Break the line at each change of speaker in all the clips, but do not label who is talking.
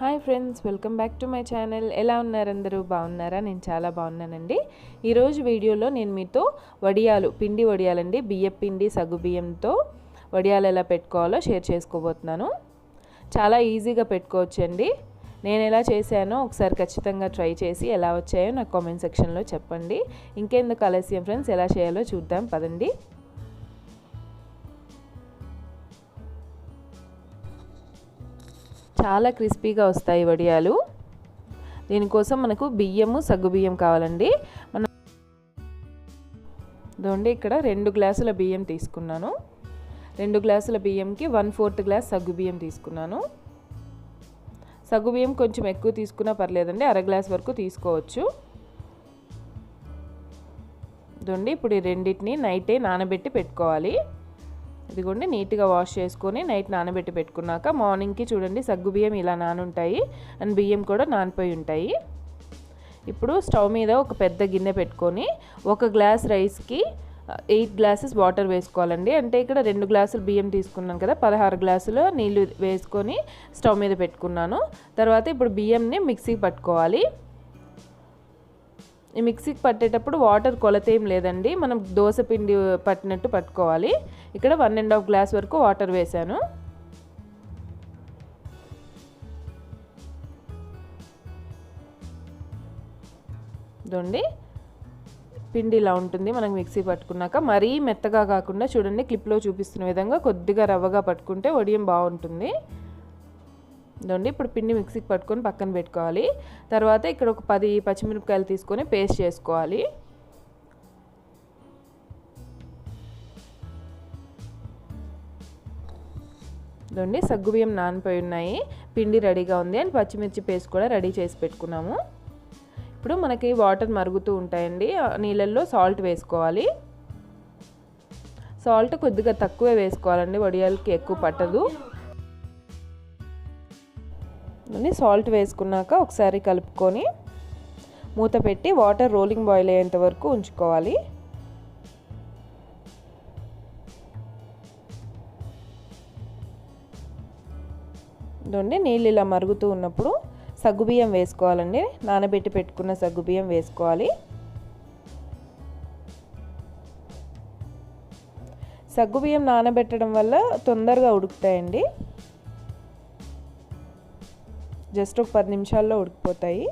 Hi friends, welcome back to my channel. ఎలా ఉన్నారు అందరూ? బాగున్నారా? నేను చాలా బాగున్నానండి. ఈరోజు వీడియోలో నేను మీతో పిండి వడియాలండి, బియ్యం పిండి సగ్గుబియ్యంతో వడియాలు ఎలా పెట్టుకోవాలో షేర్ చేసుకోబోతున్నాను. చాలా ఈజీగా పెట్టుకోవచ్చండి. నేను ఎలా చేశానో ఒకసారి ఖచ్చితంగా ట్రై చేసి ఎలా వచ్చాయో నాకు కామెంట్ సెక్షన్లో చెప్పండి. ఇంకెందుకు ఆలస్యం ఫ్రెండ్స్, ఎలా చేయాలో చూద్దాం పదండి. చాలా క్రిస్పీగా వస్తాయి వడియాలు. దీనికోసం మనకు బియ్యము సగ్గుబియ్యం కావాలండి. ఇదండి ఇక్కడ 2 గ్లాసుల బియ్యం తీసుకున్నాను. 2 గ్లాసుల బియ్యంకి 1/4 గ్లాస్ సగ్గుబియ్యం తీసుకున్నాను. సగ్గుబియ్యం కొంచెం ఎక్కువ తీసుకున్నా పర్లేదండి, అర గ్లాస్ వరకు తీసుకోవచ్చు. ఇదండి ఇప్పుడు ఈ రెండింటిని నైటే నానబెట్టి పెట్టుకోవాలి. ఇదిగోండి నీట్గా వాష్ చేసుకొని నైట్ నానబెట్టి పెట్టుకున్నాక మార్నింగ్కి చూడండి సగ్గుబియ్యం ఇలా నానుంటాయి అండ్ బియ్యం కూడా నానిపోయి ఉంటాయి. ఇప్పుడు స్టవ్ మీద ఒక పెద్ద గిన్నె పెట్టుకొని 1 గ్లాస్ రైస్కి 8 గ్లాసెస్ వాటర్ వేసుకోవాలండి. అంటే ఇక్కడ 2 గ్లాసులు బియ్యం తీసుకున్నాను కదా, 16 గ్లాసులు నీళ్ళు వేసుకొని స్టవ్ మీద పెట్టుకున్నాను. తర్వాత ఇప్పుడు బియ్యంని మిక్సీకి పట్టుకోవాలి. ఈ మిక్సీకి పట్టేటప్పుడు వాటర్ కొలత ఏం లేదండి, మనం దోశ పిండి పట్టినట్టు పట్టుకోవాలి. ఇక్కడ 1.5 గ్లాస్ వరకు వాటర్ వేసాను. ఇదండి పిండి ఇలా ఉంటుంది మనకు మిక్సీ పట్టుకున్నాక. మరీ మెత్తగా కాకుండా చూడండి క్లిప్లో చూపిస్తున్న విధంగా కొద్దిగా రవ్వగా పట్టుకుంటే వడియం బాగుంటుంది. ఇదండి ఇప్పుడు పిండి మిక్సీకి పట్టుకొని పక్కన పెట్టుకోవాలి. తర్వాత ఇక్కడ ఒక 10 పచ్చిమిరపకాయలు తీసుకొని పేస్ట్ చేసుకోవాలి. ఇదండి సగ్గుబియ్యం నానిపోయి ఉన్నాయి, పిండి రెడీగా ఉంది అండ్ పచ్చిమిర్చి పేస్ట్ కూడా రెడీ చేసి పెట్టుకున్నాము. ఇప్పుడు మనకి వాటర్ మరుగుతూ ఉంటాయండి, నీళ్ళల్లో సాల్ట్ వేసుకోవాలి. సాల్ట్ కొద్దిగా తక్కువే వేసుకోవాలండి, వడియాలకి ఎక్కువ పట్టదు. సాల్ట్ వేసుకున్నాక ఒకసారి కలుపుకొని మూత పెట్టి వాటర్ రోలింగ్ బాయిల్ అయ్యేంత వరకు ఉంచుకోవాలి. ఇదండి నీళ్ళు ఇలా మరుగుతూ ఉన్నప్పుడు సగ్గుబియ్యం వేసుకోవాలండి. నానబెట్టి పెట్టుకున్న సగ్గుబియ్యం వేసుకోవాలి. సగ్గుబియ్యం నానబెట్టడం వల్ల తొందరగా ఉడుకుతాయండి, జస్ట్ ఒక 10 నిమిషాల్లో ఉడికిపోతాయి.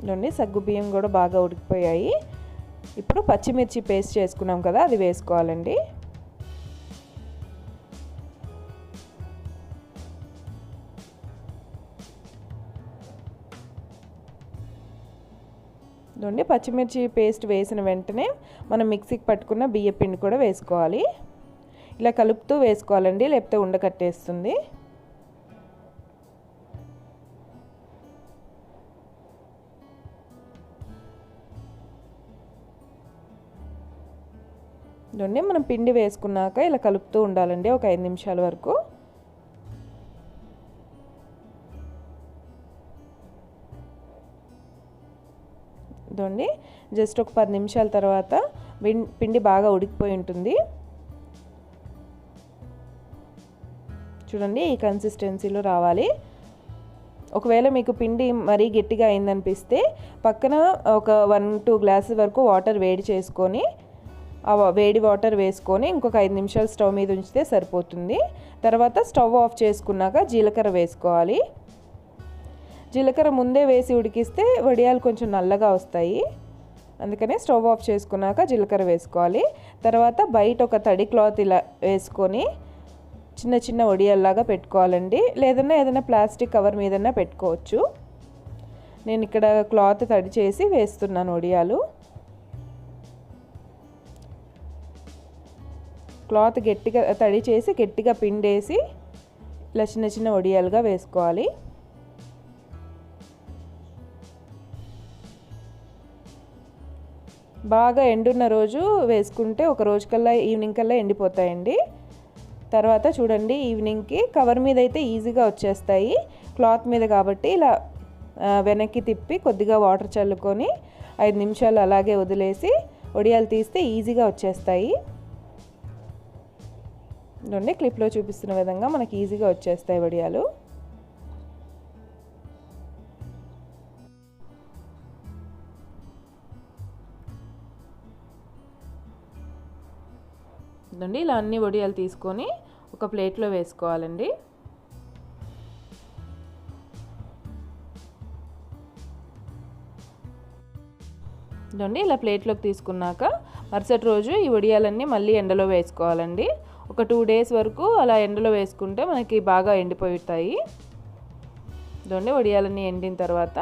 ఇదండి సగ్గుబియ్యం కూడా బాగా ఉడికిపోయాయి. ఇప్పుడు పచ్చిమిర్చి పేస్ట్ చేసుకున్నాం కదా, అది వేసుకోవాలండి. ఇదండి పచ్చిమిర్చి పేస్ట్ వేసిన వెంటనే మనం మిక్సీకి పట్టుకున్న బియ్యం పిండి కూడా వేసుకోవాలి. ఇలా కలుపుతూ వేసుకోవాలండి, లేకపోతే ఉండకట్టేస్తుంది. ఇదండి మనం పిండి వేసుకున్నాక ఇలా కలుపుతూ ఉండాలండి ఒక 5 నిమిషాల వరకు. ఇదండి జస్ట్ ఒక 10 నిమిషాల తర్వాత పిండి బాగా ఉడికిపోయి ఉంటుంది. చూడండి ఈ కన్సిస్టెన్సీలో రావాలి. ఒకవేళ మీకు పిండి మరీ గట్టిగా అయిందనిపిస్తే పక్కన ఒక 1-2 గ్లాసెస్ వరకు వాటర్ వేడి చేసుకొని ఆ వేడి వాటర్ వేసుకొని ఇంకొక 5 నిమిషాలు స్టవ్ మీద ఉంచితే సరిపోతుంది. తర్వాత స్టవ్ ఆఫ్ చేసుకున్నాక జీలకర్ర వేసుకోవాలి. జీలకర్ర ముందే వేసి ఉడికిస్తే వడియాలు కొంచెం నల్లగా వస్తాయి, అందుకనే స్టవ్ ఆఫ్ చేసుకున్నాక జీలకర్ర వేసుకోవాలి. తర్వాత బయట ఒక తడి క్లాత్ ఇలా వేసుకొని చిన్న చిన్న వడియాల్లాగా పెట్టుకోవాలండి, లేదన్నా ఏదైనా ప్లాస్టిక్ కవర్ మీదన్నా పెట్టుకోవచ్చు. నేను ఇక్కడ క్లాత్ తడి చేసి వేస్తున్నాను వడియాలు. క్లాత్ గట్టిగా తడి చేసి గట్టిగా పిండేసి ఇలా చిన్న చిన్న వడియాలుగా వేసుకోవాలి. బాగా ఎండున్న రోజు వేసుకుంటే ఒక రోజు కల్లా ఈవినింగ్ కల్లా ఎండిపోతాయండి. తర్వాత చూడండి ఈవినింగ్కి కవర్ మీద అయితే ఈజీగా వచ్చేస్తాయి, క్లాత్ మీద కాబట్టి ఇలా వెనక్కి తిప్పి కొద్దిగా వాటర్ చల్లుకొని 5 నిమిషాలు అలాగే వదిలేసి వడియాలు తీస్తే ఈజీగా వచ్చేస్తాయి. చూడండి క్లిప్లో చూపిస్తున్న విధంగా మనకి ఈజీగా వచ్చేస్తాయి వడియాలు. చూడండి ఇలా అన్ని వడియాలు తీసుకొని ఒక ప్లేట్లో వేసుకోవాలండి. చూడండి ఇలా ప్లేట్లోకి తీసుకున్నాక మరుసటి రోజు ఈ వడియాలన్నీ మళ్ళీ ఎండలో వేసుకోవాలండి. ఒక 2 డేస్ వరకు అలా ఎండలో వేసుకుంటే మనకి బాగా ఎండిపోతాయి. చూడండి వడియాలన్నీ ఎండిన తర్వాత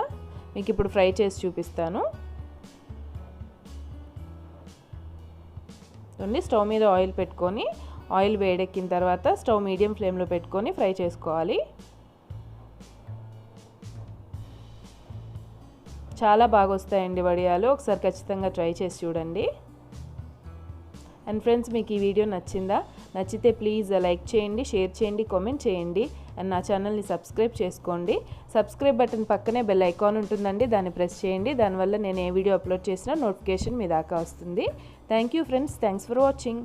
మీకు ఇప్పుడు ఫ్రై చేసి చూపిస్తాను. చూడండి స్టవ్ మీద ఆయిల్ పెట్టుకొని ఆయిల్ వేడెక్కిన తర్వాత స్టవ్ మీడియం ఫ్లేమ్లో పెట్టుకొని ఫ్రై చేసుకోవాలి. చాలా బాగా వస్తాయండి వడియాలు. ఒకసారి ఖచ్చితంగా ట్రై చేసి చూడండి. అండ్ ఫ్రెండ్స్ మీకు ఈ వీడియో నచ్చిందా? నచ్చితే ప్లీజ్ లైక్ చేయండి, షేర్ చేయండి, కామెంట్ చేయండి. అండ్ నా ఛానల్ని సబ్స్క్రైబ్ చేసుకోండి. సబ్స్క్రైబ్ బటన్ పక్కనే బెల్ ఐకాన్ ఉంటుందండి, దాన్ని ప్రెస్ చేయండి. దానివల్ల నేను ఏ వీడియో అప్లోడ్ చేసినా నోటిఫికేషన్ మీ దాకా వస్తుంది. Thank you friends, thanks for watching.